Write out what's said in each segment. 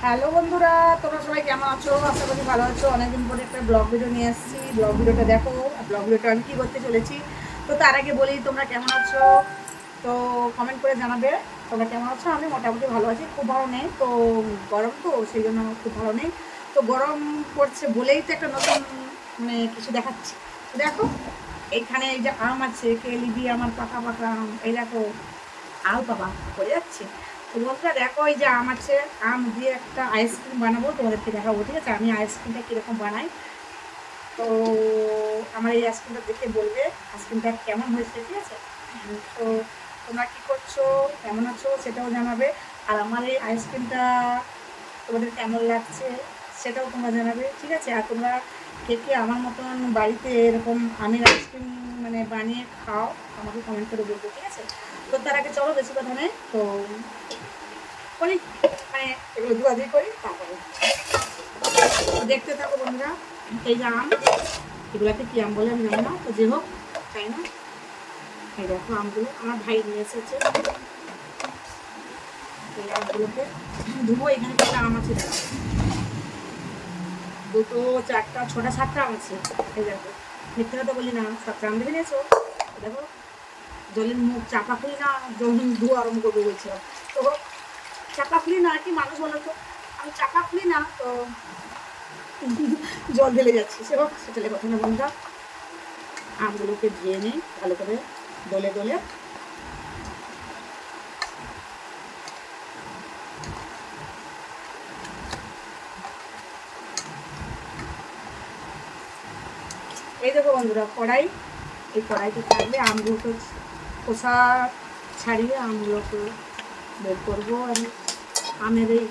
Hello বন্ধুরা, তোমরা সবাই কেমন আছো? আশা করি ভালো আছো। অনেকদিন পরে একটা ব্লগ ভিডিও নিয়ে আসছি। ব্লগ ভিডিওটা দেখো। ব্লগ ভিডিওটা আমি কী করতে চলেছি, তো তার আগে বলি তোমরা কেমন আছো, তো কমেন্ট করে জানাবে তোমরা কেমন আছো। আমি মোটামুটি ভালো আছি, খুব ভালো নেই। তো গরম, তো সেই জন্য খুব ভালো নেই। তো গরম পড়ছে বলেই তো একটা নতুন মানে কিছু দেখাচ্ছি। তো দেখো, এইখানে এই যে আম আছে, কে লিবি আমার পাকা পাকা আম, এই দেখো আও বাবা পড়ে যাচ্ছে। তো বন্ধুরা দেখো, এই যে আম আছে, আম দিয়ে একটা আইসক্রিম বানাবো, তোমাদেরকে দেখাবো। ঠিক আছে, আমি আইসক্রিমটা কীরকম বানাই, তো আমার এই আইসক্রিমটা দেখে বলবে আইসক্রিমটা কেমন হয়েছে। ঠিক আছে, তো তোমরা কী করছো, কেমন আছো সেটাও জানাবে। আর আমার এই আইসক্রিমটা তোমাদের কেমন লাগছে সেটাও তোমরা জানাবে। ঠিক আছে, আর তোমরা কে কে আমার মতন বাড়িতে এরকম আমের আইসক্রিম মানে বানিয়ে খাও, আমাকে কমেন্ট করে বলবো। ঠিক আছে, তো তার আগে চলো বেশি কথা নেই, তো করি মানে এগুলো ধোয়াধুয়ি করি, তারপরে দেখতে থাকো বন্ধুরা। এই যে আম, এগুলাকে কী আম বলে আমি জানি না, তো যে হোক তাই না। এই দেখো আমগুলো আমার ভাই নিয়ে এসেছে, এই আমগুলোকে ধুবো। এখানে কটা আম আছে দেখো, দুটো চারটা ছটা সাতটা আম আছে। এই দেখো, মিথ্যে কথা বলি না, সাতটা আম দেখে নিয়েছো। দেখো জলের মুখ চাপা খুলি না, যখন ধোয়া আরম্ভ করবো বলছিলাম, তো চাপা খুলি না, কি মানুষ বলো তো, আমি চাপা খুলি না, তো জল ঢেলে যাচ্ছি। সে হোক, সেটালে কথা না বন্ধুরা। আমগুলোকে ধুয়ে নিই ভালো করে দলে দলে। এই দেখো বন্ধুরা কড়াই, এই কড়াইতে থাকবে আমগুলোকে খোসা ছাড়িয়ে আমগুলোকে বের করবো আমি। আমের এই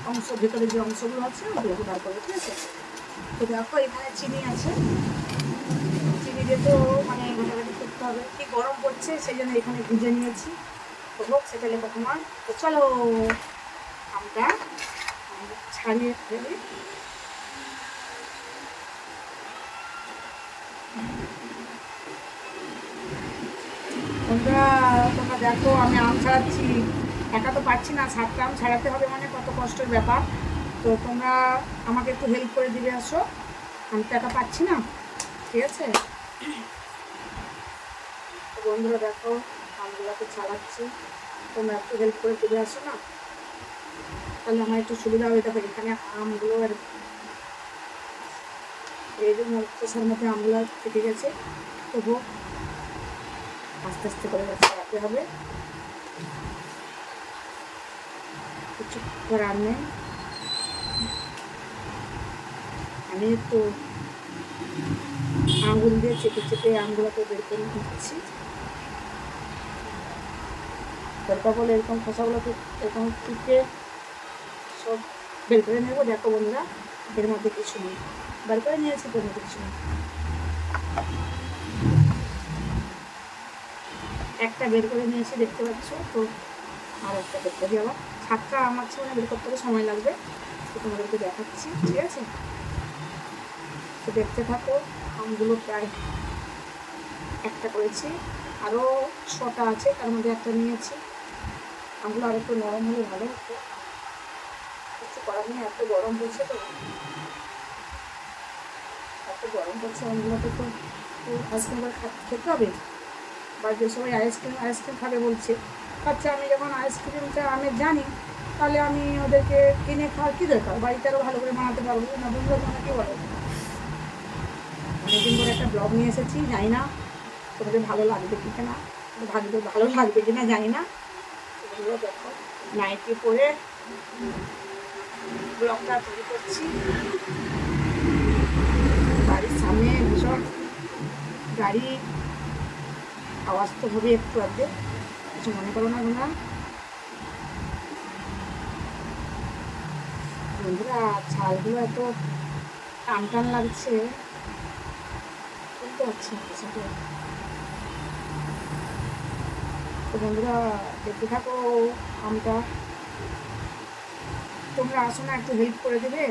অংশ, ভেতরে যে অংশগুলো আছে ওগুলোকে বার করবো। ঠিক আছে, তো দেখো এখানে চিনি আছে, চিনি দিয়ে তো মানে ঘাটাঘাটি করতে হবে, কি গরম পড়ছে সেই জন্য এখানে ভিজে নিয়েছি। তো হোক, সেটা লেখা তোমার। তো চলো আমরা ছাড়িয়ে ফেলি। তোমরা তোমরা দেখো আমি আম ছাড়াচ্ছি, একা তো পারছি না, সাতটা আম ছাড়াতে হবে মানে কত কষ্টের ব্যাপার। তো তোমরা আমাকে একটু হেল্প করে দিবে, আসো, আমি তো একা পাচ্ছি না। ঠিক আছে, তো বন্ধুরা দেখো আমগুলোকে ছাড়াচ্ছি, তোমরা একটু হেল্প করে দিবে, আসো না, তাহলে আমার একটু সুবিধা হবে। দেখো এখানে আমগুলো আর এই যে খোসার মধ্যে আমগুলো থেকে গেছে, তবুও আস্তে আস্তে করে ছাড়াতে হবে, কিছু করার নেই। আমি একটু আঙুল দিয়ে চেপে চেপে আমগুলোকে বের করে দিচ্ছি। দরকার বলে এরকম খোসাগুলোকে এরকম টিপে সব বের করে নেবো। দেখো বন্ধুরা, এর মধ্যে কিছু নেই, বের করে নিয়েছি, তোর মধ্যে কিছু নেই। একটা বের করে নিয়েছি দেখতে পাচ্ছ, তো আর একটা বের করি আবার। সাতটা আমার মানে বের করতে হবে, সময় লাগবে, তো তোমাদেরকে দেখাচ্ছি। ঠিক আছে, তো দেখতে থাকো। আমগুলো প্রায় একটা করেছি, আরও ছটা আছে, তার মধ্যে একটা নিয়েছি। আমগুলো আর একটু নরম হলে ভালো হতো, কিছু করার নেই, এত গরম পড়ছে, তো এত গরম পড়ছে, আমগুলোকে তো আইসক্রিম করে খেতে হবে। বাড়িতে সবাই আইসক্রিম আইসক্রিম খাবে বলছে, আচ্ছা আমি যখন আইসক্রিমটা আমি জানি, তাহলে আমি ওদেরকে কিনে খাওয়ার কী দরকার, বাড়িতে আরও ভালো করে বানাতে পারবো না। বন্ধুরা তোমরা কী বলো? অনেকদিন পরে একটা ব্লগ নিয়ে এসেছি, জানি না তোমাদের ভালো লাগবে কি না, ভালো লাগবে কি না জানি না। এগুলো দেখো নাইটি পরে ব্লগটা তৈরি করছি, বাড়ির সামনে ভীষণ গাড়ি আওয়াজ তো হবে একটু আধে, কিছু মনে করো না তোমরা। বন্ধুরা ছালগুলো এত টান টান লাগছে, বুঝতে পারছি না সাথে। তো বন্ধুরা দেখতে থাকো আমটা, তোমরা আসো না, একটু হেল্প করে দেবে,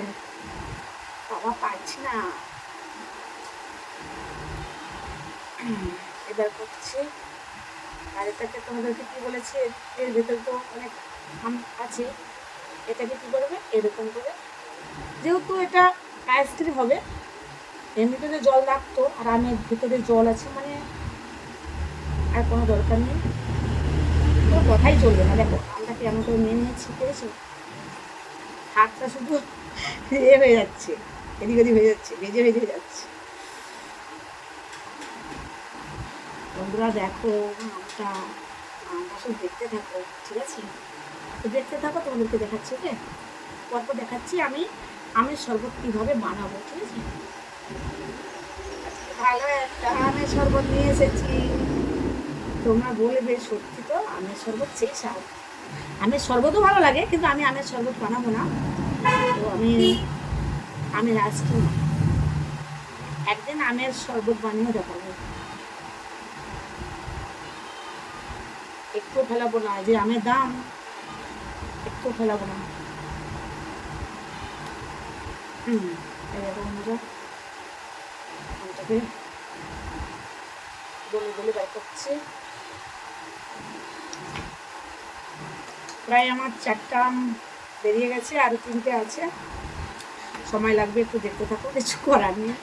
বাবা পারছি না। এবার করছি, আর এটাকে তোমাদেরকে কী বলেছি, এর ভেতরে তো অনেক আম আছে, এটাকে কী করবে এরকম করে, যেহেতু এটা আইসক্রিম হবে, এমনিতে জল রাখতো আর আমের ভিতরে জল আছে মানে আর কোনো দরকার নেই, কোনো কথাই চলবে না। দেখো আমরা কেমন করে নিয়ে নিয়েছি, পেয়েছি, হাতটা শুধু হয়ে যাচ্ছে, এদিক ওদিক হয়ে যাচ্ছে, ভেজে ভেজে যাচ্ছে। বন্ধুরা দেখো আমটা সব দেখতে থাকো, ঠিক আছে? তো দেখতে থাকো, তোমাদেরকে দেখাচ্ছি, ওকে? পরপর দেখাচ্ছি আমি আমের শরবত কীভাবে বানাবো, ঠিক আছে? ভালো একটা আমের শরবত নিয়ে এসেছি। তোমরা বলবে সত্যি তো আমের শরবত সেই স্বাদ। আমের শরবতও ভালো লাগে, কিন্তু আমি আমের শরবত বানাবো না, তো আমি আমের আইসক্রিম একদিন আমের শরবত বানিয়ে দেখাবো। একটু ফেলাবো না, যে আমের দাম একটু ফেলাবো না। এরকম মজা আমটাকে গলে গলে বের করছি। প্রায় আমার 4টা আম বেরিয়ে গেছে, আরও 3টে আছে, সময় লাগবে, একটু দেখতে থাকো, কিছু করার নেই।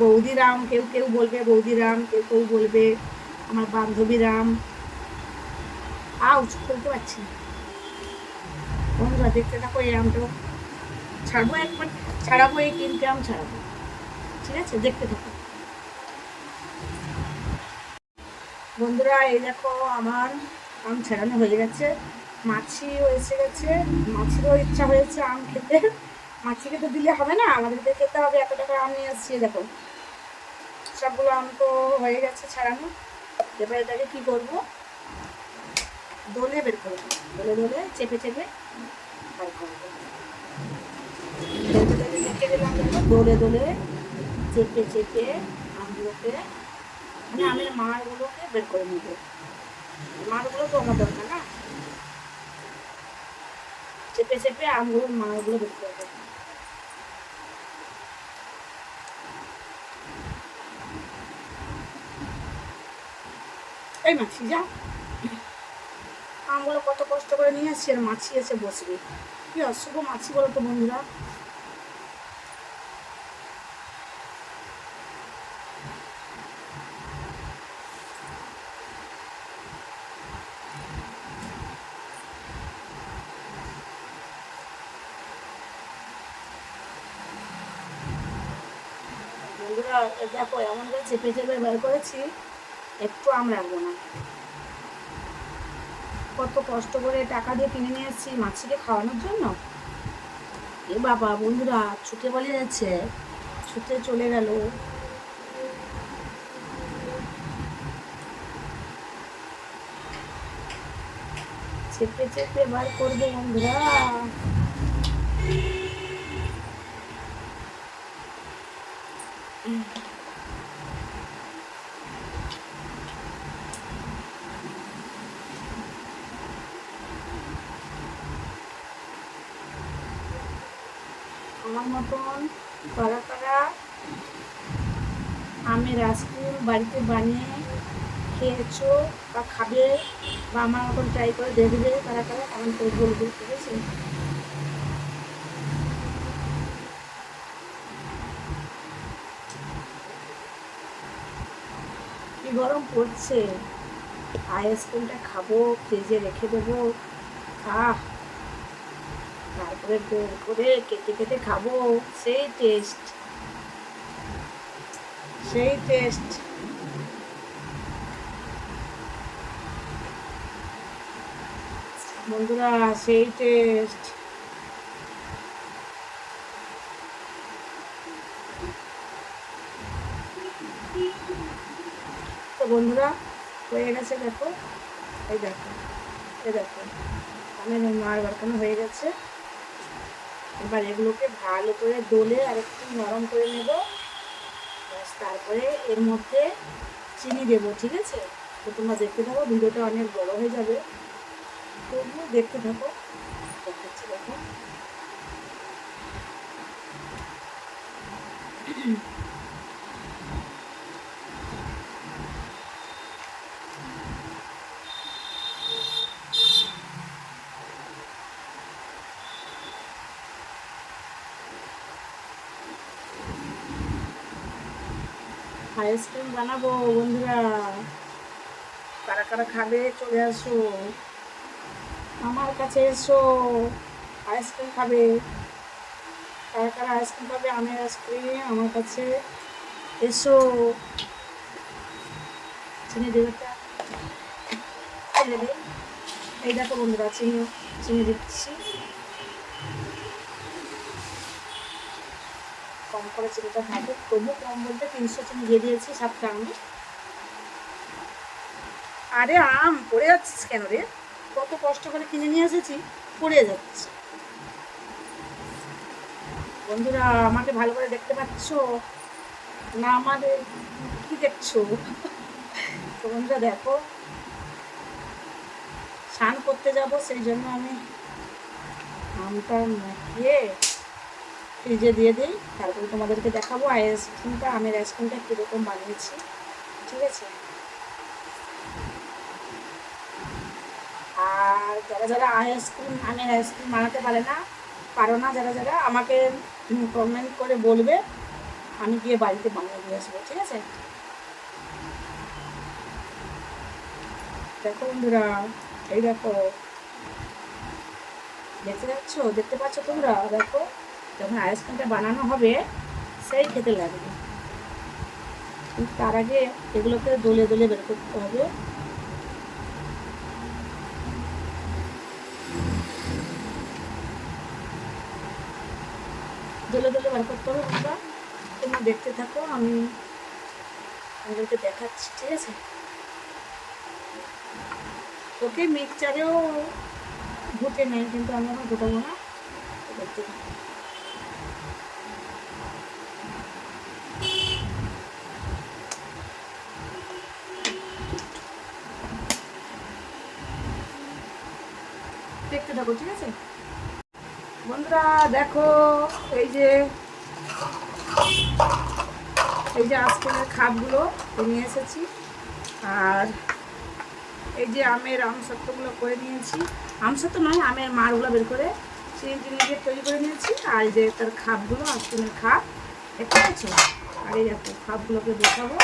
বৌদির আম, কেউ কেউ বলবে বৌদির আম, কেউ কেউ বলবে আমার বান্ধবীর আম। খুলতে পারছি না। বন্ধুরা দেখতে থাকো, এই আমটাও ছাড়বো, একবার ছাড়াবো, এই 3টে আম ছাড়াবো, ঠিক আছে? দেখতে থাকো বন্ধুরা। এই দেখো আমার আম ছাড়ানো হয়ে গেছে, মাছিও এসে গেছে, মাছিরও ইচ্ছা হয়েছে আম খেতে। মাছিকে তো দিলে হবে না, আমাদেরকে খেতে হবে, এত টাকা আম নিয়ে আসছি। দেখো সবগুলো আম তো হয়ে গেছে ছাড়ানো। এবার এটাকে কী করবো, দোলে বের করবো, দোলে দোলে চেপে চেপে বের করবো। রেখে দিলাম, দোলে দোলে চেপে চেপে আমগুলোকে, মানে আমের মাড়গুলোকে বের করে নেব। মাড়গুলো তো আমার দরকার না, চেপে চেপে আমগুলোর মাড়গুলো বের করবো। এই মাছি যা, আমগুলো কত কষ্ট করে নিয়ে আসছি, আর মাছি এসে বসবে। কি অশুভ মাছি বলো তো বন্ধুরা। বন্ধুরা দেখো এমন করে চেপে চেপে বের করেছি, একটু আম রাখবো না। কত কষ্ট করে টাকা দিয়ে কিনে নিয়ে এসেছি মাছিকে খাওয়ানোর জন্য। এ বাবা বন্ধুরা ছুটে পালিয়ে যাচ্ছে, ছুটে চলে গেল। চেপে চেপে বার করবো বন্ধুরা। আমার মতন কারা কারা আমের আইসক্রিম বাড়িতে বানিয়ে খেয়েছো বা খাবে, বা আমার মতন ট্রাই করে দেখবে, কারা কারা কমেন্ট করে বলবে, ঠিক আছে? কি গরম পড়ছে, আইসক্রিমটা খাবো, ফ্রিজে রেখে দেবো, তারপরে বের করে কেটে কেটে খাবো, সেই টেস্ট, সেই টেস্ট। বন্ধুরা সেই টেস্ট। তো বন্ধুরা হয়ে গেছে, দেখো এই দেখো, এই দেখো আমার মার বারখানা হয়ে গেছে। এবার এগুলোকে ভালো করে দোলে আর একটু নরম করে নেব, তারপরে এর মধ্যে চিনি দেবো, ঠিক আছে? তো তোমরা দেখতে থাকো, ভিডিওটা অনেক বড় হয়ে যাবে, তবুও দেখতে থাকো, দেখাচ্ছি দেখো। আইসক্রিম বানাবো বন্ধুরা, কারা কারা খাবে চলে আসো আমার কাছে, এসো আইসক্রিম খাবে। কারা কারা আইসক্রিম খাবে, আমের আইসক্রিম আমার কাছে এসো। চিনি দেবে, চিনি দিই। এই দেখো বন্ধুরা, চিনি চিনি দিচ্ছি, কম করে চিনিটা খাবো, তবু কম বলতে 300 চিনি দিয়ে দিয়েছি 7টা আমে। আরে আম পড়ে যাচ্ছিস কেন রে, কত কষ্ট করে কিনে নিয়ে এসেছি, পড়ে যাচ্ছে। বন্ধুরা আমাকে ভালো করে দেখতে পাচ্ছ না, আমাদের কি দেখছো? তো বন্ধুরা দেখো, স্নান করতে যাব, সেই জন্য আমি আমটা মাখিয়ে ফ্রিজে দিয়ে দিই, তারপরে তোমাদেরকে দেখাবো আইসক্রিমটা, আমের আইসক্রিমটা কীরকম বানিয়েছি, ঠিক আছে? আর যারা যারা আইসক্রিম, আমের আইসক্রিম বানাতে পারো না, যারা যারা আমাকে কমেন্ট করে বলবে, আমি গিয়ে বাড়িতে বানিয়ে দিয়ে আসবো, ঠিক আছে? দেখো বন্ধুরা, এই দেখো, দেখতে পাচ্ছ তোমরা? দেখো, যখন আইসক্রিমটা বানানো হবে সেই খেতে লাগবে, কিন্তু তার আগে এগুলোকে দলে দলে বের করতে হবে। দলে দলে বের করতে হবে বন্ধুরা, তোমরা দেখতে থাকো, আমি আমাদেরকে দেখাচ্ছি, ঠিক আছে? ওকে মিক্সচারেও ঘুটে নেই, কিন্তু আমি এখন ঘুটাবো না, দেখতে থাকো। দেখতে থাকো, ঠিক আছে বন্ধুরা? দেখো, এই যে আইসক্রিমের খাপগুলো নিয়ে এসেছি, আর এই যে আমের আমসত্ত্বগুলো করে নিয়েছি, আমসত্ত্ব নয়, আমের মাড়গুলো বের করে চিনি চিনি দিয়ে তৈরি করে নিয়েছি, আর এই যে তার খাপগুলো, আইসক্রিমের খাপ, দেখতে পাচ্ছ? আর এই দেখো খাপগুলোকে বসাবো,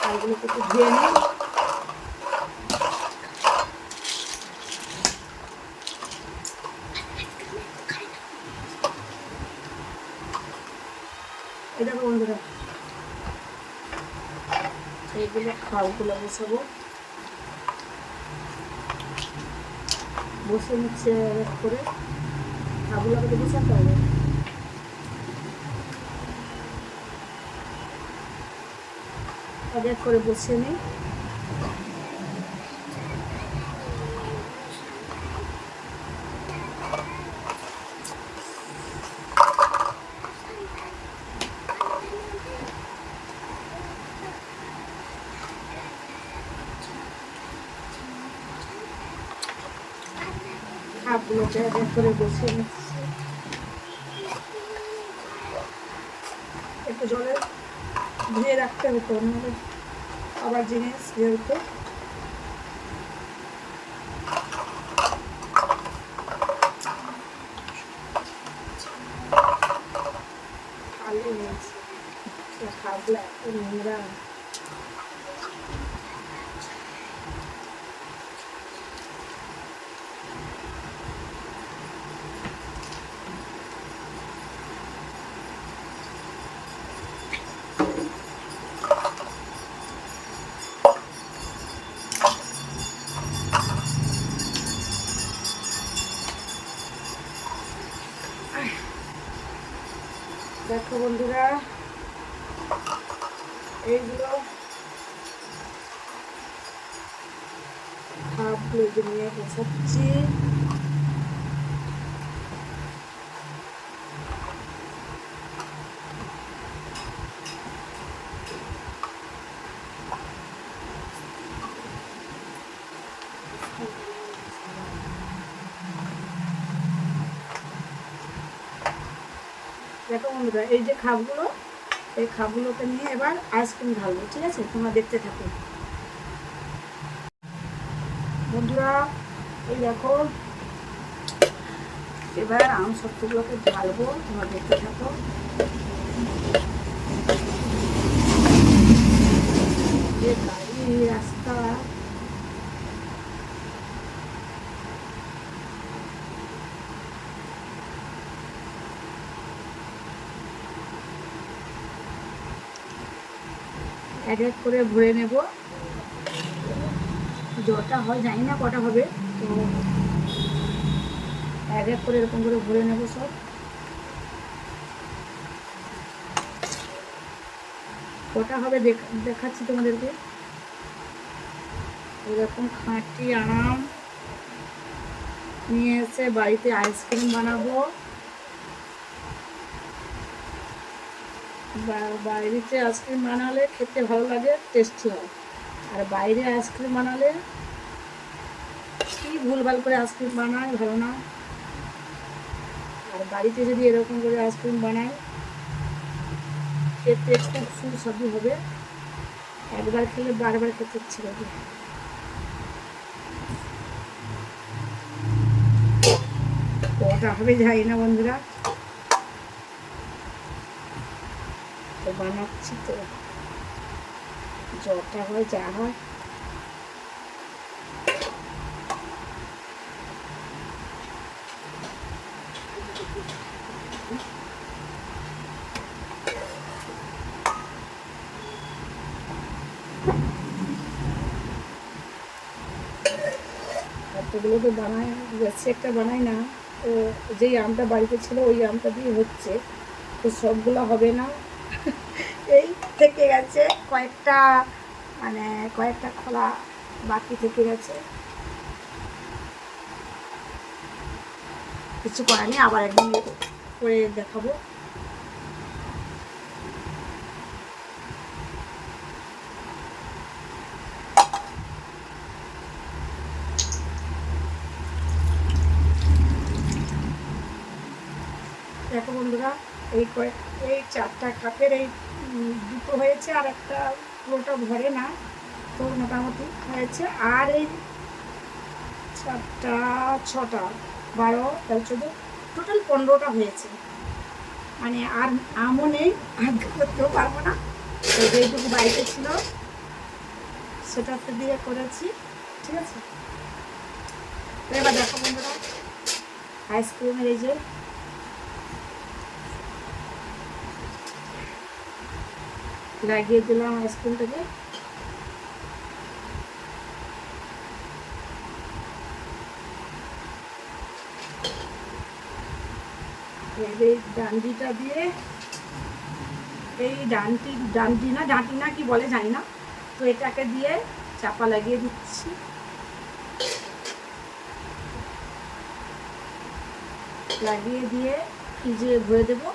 আর এগুলোকে একটু ধুয়ে নিই। এই দেখো বন্ধুরা, এইগুলো খাপগুলো বসাবো, বসে নিচ্ছে এক করে, খাপগুলোকে বসাতে হবে। এক করে বসিয়ে নিই। খাপগুলোকে এক করে বসিয়ে নিচ্ছি, একটু জলে ধুয়ে রাখতে হতো, নাহলে আবার জিনিস যেহেতু আলু নিয়েছি, খাপগুলো এত নোংরা। দেখো বন্ধুরা, এইগুলো খাপগুলো নিয়ে বসাচ্ছি। দেখো বন্ধুরা, এই যে খাপগুলো, এই খাপগুলোকে নিয়ে এবার আইসক্রিম ঢালবো, ঠিক আছে? তোমরা দেখতে থাকো বন্ধুরা। এই দেখো, এবার আমসত্ত্বগুলোকে ঢালবো, তোমরা দেখতে থাকো। গাড়ি রাস্তা, এক এক করে ভরে নেব। যটা হয় জানি না কটা হবে, তো এক এক করে এরকম করে ভরে নেব সব। কটা হবে দেখাচ্ছি তোমাদেরকে। এরকম খাঁটি আম নিয়ে এসে বাড়িতে আইসক্রিম বানাবো। বাড়িতে আইসক্রিম বানালে খেতে ভালো লাগে, টেস্টি হয়। আর বাইরে আইসক্রিম বানালে কি ভুলভাল করে আইসক্রিম বানায়, ভালো না। আর বাড়িতে যদি এরকম করে আইসক্রিম বানায় খেতে খুব সুস্বাদু হবে। একবার খেলে বারবার খেতে ইচ্ছে করবে। কটা হবে যাই না বন্ধুরা, তো বানাচ্ছি, তো যটা হয় যা হয়। এতগুলো তো বানাই, বেশি একটা বানাই না। তো যেই আমটা বাড়িতে ছিল ওই আমটা দিয়ে হচ্ছে, তো সবগুলো হবে না। এই থেকে গেছে কয়েকটা, মানে কয়েকটা খোলা বাকি থেকে গেছে। কিছু করার নেই, আবার একদিন করে দেখাবো। দেখো বন্ধুরা, এই 4টা কাপের এই দুটো হয়েছে, আর একটা পুরোটা ভরে না, তো মোটামুটি হয়েছে। আর এই 4টা 6টা 12 13 14 টোটাল 15টা হয়েছে। মানে আর আমও নেই, আর করতেও পারবো না। তো যেইটুকু বাড়িতে ছিল সেটাতে দিয়ে করেছি, ঠিক আছে। তো এবার দেখো বন্ধুরা, আইসক্রিমের এই যে লাগিয়ে দিলাম আইসক্রিমটাকে। এই ডান্ডিটা দিয়ে, এই ডান্ডি না কি বলে জানি না, তো এটাকে দিয়ে চাপা লাগিয়ে দিচ্ছি। লাগিয়ে দিয়ে ফ্রিজে ভরে দেবো।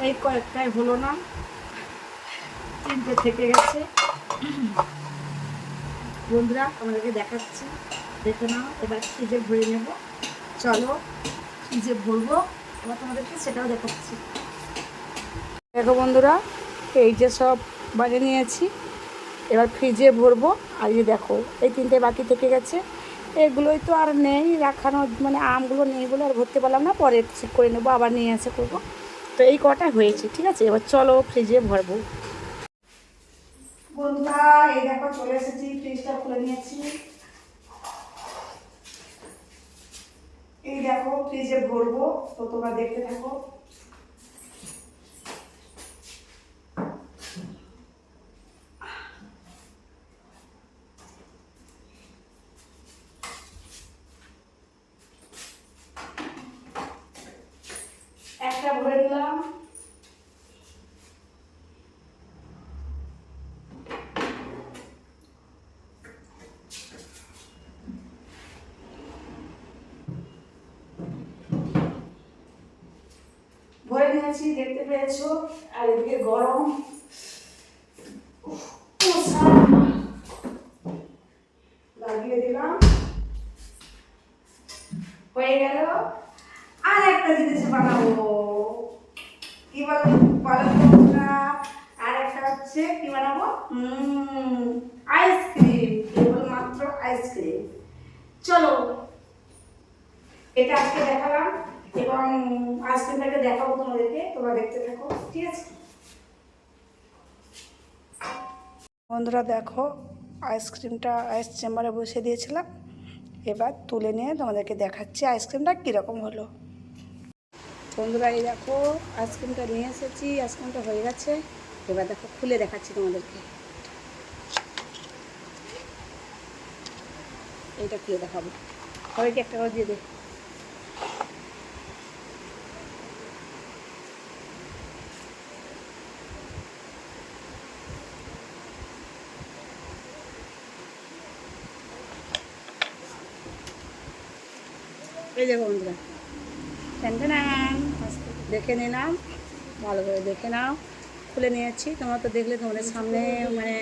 এই কয়েকটাই হলো না, 3টে থেকে গেছে। বন্ধুরা আমাদেরকে দেখাচ্ছি, দেখে নাও। এবার ফ্রিজে ভরে নেব। চলো ফ্রিজে ভরবো, এবার তোমাদেরকে সেটাও দেখাচ্ছি। দেখো বন্ধুরা, এই যে সব বানিয়ে নিয়েছি, এবার ফ্রিজে ভরবো। আর এই দেখো এই 3টে বাকি থেকে গেছে, এগুলোই তো আর নেই রাখানো, মানে আমগুলো নেই বলে আর ভরতে পারলাম না, পরে ঠিক করে নেবো, আবার নিয়ে এসে করবো। তো এই কটা হয়েছে, ঠিক আছে। এবার চলো ফ্রিজে ভরবো। বন্ধুরা এই দেখো চলে এসেছি, ফ্রিজটা খুলে নিয়েছি। এই দেখো ফ্রিজে ভরবো, তো তোমরা দেখতে থাকো। একটা ভরে দিলাম, ভরে নিয়েছি, দেখতে পেয়েছো। আর এদিকে গরম লাগিয়ে দিলাম, হয়ে গেল। আর একটা জিনিস বানাবো, কি বলো বন্ধুরা, আর একটা হচ্ছে কি বানাবো, আইসক্রিম, কেবলমাত্র আইসক্রিম। চলো এটা আজকে দেখালাম এবং আইসক্রিমটাকে দেখাবো তোমাদেরকে, তোমরা দেখতে থাকো, ঠিক আছে বন্ধুরা। দেখো আইসক্রিমটা আইস চেম্বারে বসে দিয়েছিলাম, এবার তুলে নিয়ে তোমাদেরকে দেখাচ্ছি আইসক্রিমটা কীরকম হলো। বন্ধুরা এই দেখো আইসক্রিমটা নিয়ে এসেছি, আইসক্রিমটা হয়ে গেছে। এবার দেখো খুলে দেখাচ্ছি তোমাদেরকে, এইটা খুলে দেখাবো। সবাইকে একটা করে দিয়ে দে। এই দেখো বন্ধুরা, দেখে নিলাম, ভালো করে দেখে নাও। খুলে নিয়েছি, তোমরা তো দেখলে, তোমাদের সামনে মানে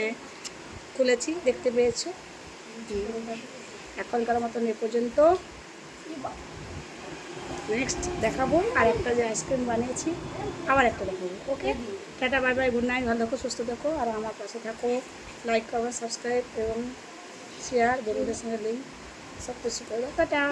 খুলেছি, দেখতে পেয়েছো। এখনকার মতন এ পর্যন্ত। নেক্সট দেখাবো আর একটা যে আইসক্রিম বানিয়েছি, আবার একটা দেখাবো। ওকে, টাটা, বাই বাই, গুড নাইট, ভালো থাকো, সুস্থ থাকো, আর আমার পাশে থাকো। লাইক করো, সাবস্ক্রাইব এবং শেয়ার, বন্ধুদের সঙ্গে লিঙ্ক সব কিছু করো। টাটা।